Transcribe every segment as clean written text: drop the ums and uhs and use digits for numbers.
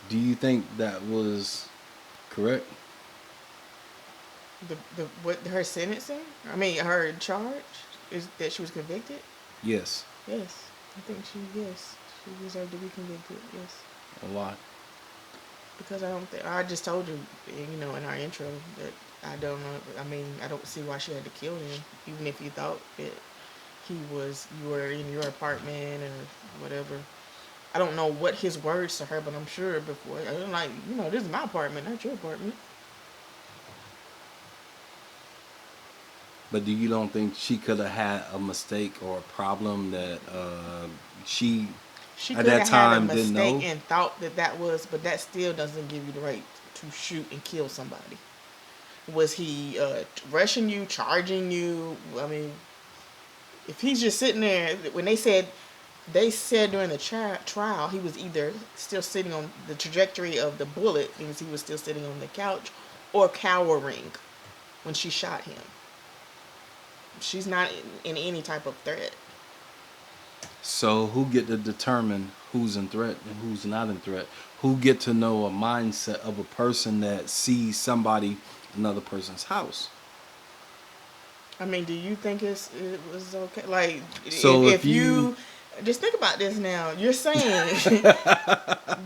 Do you think that was correct? The what her sentencing? I mean, her charge is that she was convicted. Yes. Yes, I think she deserved to be convicted. Yes, A lot. because I don't think I just told you, in our intro that I don't know. I mean, I don't see why she had to kill him, even if you thought that you were in your apartment or whatever. I don't know what his words to her, but I'm sure before, I'm like, this is my apartment, not your apartment. But do you don't think she could have had a mistake or a problem that she She at could that have had a time didn't mistake know? and thought that was, but that still doesn't give you the right to shoot and kill somebody. Was he rushing you, charging you? I mean, if he's just sitting there, when they said during the trial, he was either still sitting on the trajectory of the bullet, means he was still sitting on the couch, or cowering when she shot him. She's not in any type of threat. So who get to determine who's in threat and who's not in threat? Who get to know a mindset of a person that sees somebody in another person's house? I mean, do you think it was okay? Like, So if if you you just think about this now, you're saying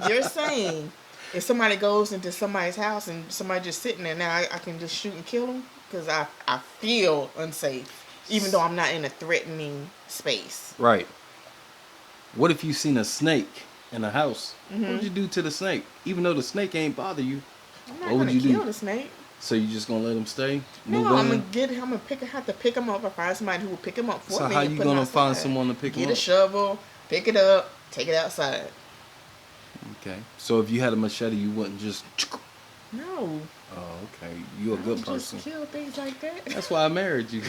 you're saying if somebody goes into somebody's house and somebody just sitting there, now I can just shoot and kill them because I feel unsafe, even though I'm not in a threatening space. right, what if you seen a snake in a house? What would Hmm. you do to the snake? Even though the snake ain't bother you, I'm what not would gonna you do? kill the snake. So you just gonna let him stay, No, move I'm gonna in? get. I'm gonna have to pick him up. Or find somebody who will pick him up for So how me and you put him gonna find outside. someone to pick him Get a up? shovel, pick it up, take it outside. Okay. So if you had a machete, you wouldn't just. No, Oh, okay. You a I good don't just person. kill things like that. That's why I married you.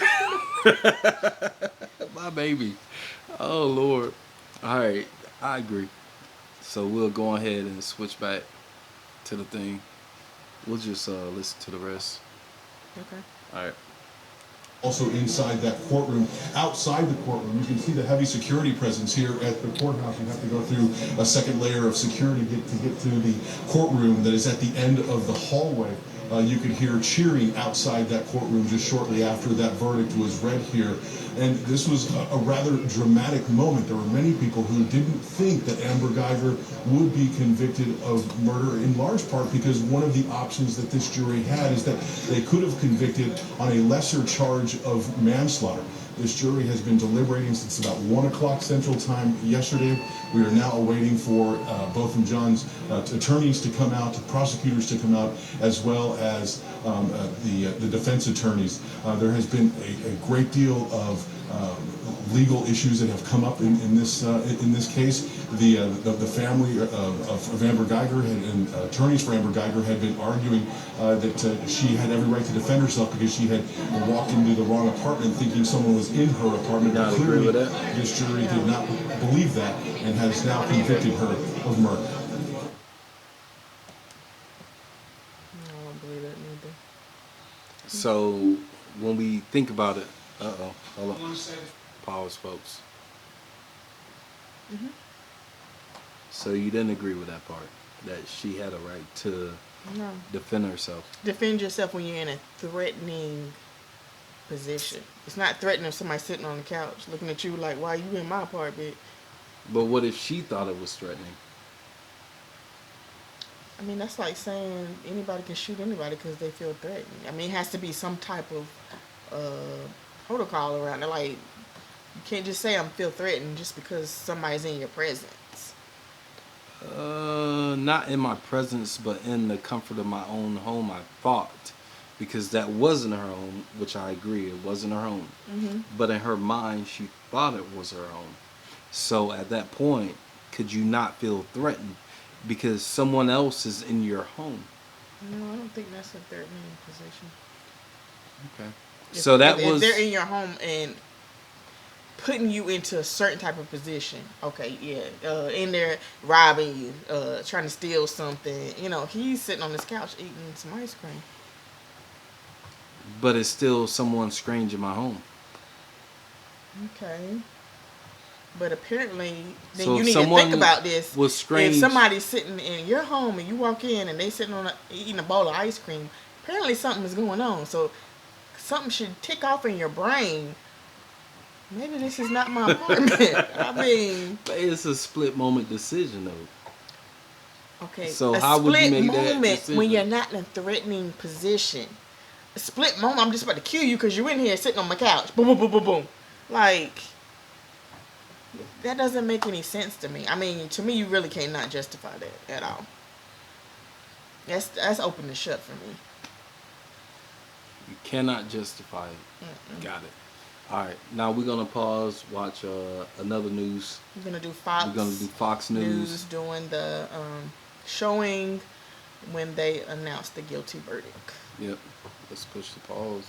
My baby. Oh Lord. All right. I agree. So we'll go ahead and switch back to the thing. We'll just listen to the rest. Okay. All right. Also inside that courtroom, outside the courtroom, you can see the heavy security presence here at the courthouse. You have to go through a second layer of security to get to the courtroom that is at the end of the hallway. You could hear cheering outside that courtroom just shortly after that verdict was read here. And this was a rather dramatic moment. There were many people who didn't think that Amber Guyger would be convicted of murder, in large part because one of the options that this jury had is that they could have convicted on a lesser charge of manslaughter. This jury has been deliberating since about 1 o'clock Central Time yesterday. We are now awaiting for Botham Jean's attorneys to come out, prosecutors to come out, as well as the defense attorneys. There has been a great deal of legal issues that have come up in this case. The family of Amber Guyger and attorneys for Amber Guyger had been arguing that she had every right to defend herself because she had walked into the wrong apartment thinking someone was in her apartment. Y'all But agree clearly, with that? this jury Yeah. did not believe that and has now convicted her of murder. No, I don't believe that neither. So when we think about it, hold on. Pause, folks. Hmm. So you didn't agree with that part that she had a right to No. defend herself. Defend yourself when you're in a threatening position. It's not threatening if somebody's sitting on the couch looking at you like, why are you in my apartment? But what if she thought it was threatening? I mean, that's like saying anybody can shoot anybody because they feel threatened. I mean, it has to be some type of protocol around it. Like, you can't just say I'm feel threatened just because somebody's in your presence. Not in my presence, but in the comfort of my own home. I thought, because that wasn't her home, which I agree, it wasn't her home. Hmm. But in her mind, she thought it was her home. So at that point, could you not feel threatened because someone else is in your home? No, I don't think that's a threatening position. Okay. If, So if, that if they're was in your home and putting you into a certain type of position, okay, yeah, in there robbing you, trying to steal something, he's sitting on this couch eating some ice cream. but it's still someone strange in my home. Okay. But apparently, then So you if need to someone think about this. was strange, If somebody's sitting in your home and you walk in and they sitting eating a bowl of ice cream, apparently something is going on. So something should tick off in your brain. Maybe this is not my apartment. I mean, it's a split moment decision though. okay. So a how would you split make that moment decision? when you're not in a threatening position. A split moment. I'm just about to kill you because you're in here sitting on my couch. Boom, boom, boom, boom, boom. Like, that doesn't make any sense to me. I mean, to me, you really cannot justify that at all. That's open and shut for me. You cannot justify it. Got it. All right, now we're gonna pause. Watch another news. We're gonna do Fox. We're gonna do Fox News. doing the showing when they announced the guilty verdict. Yep. Let's push the pause.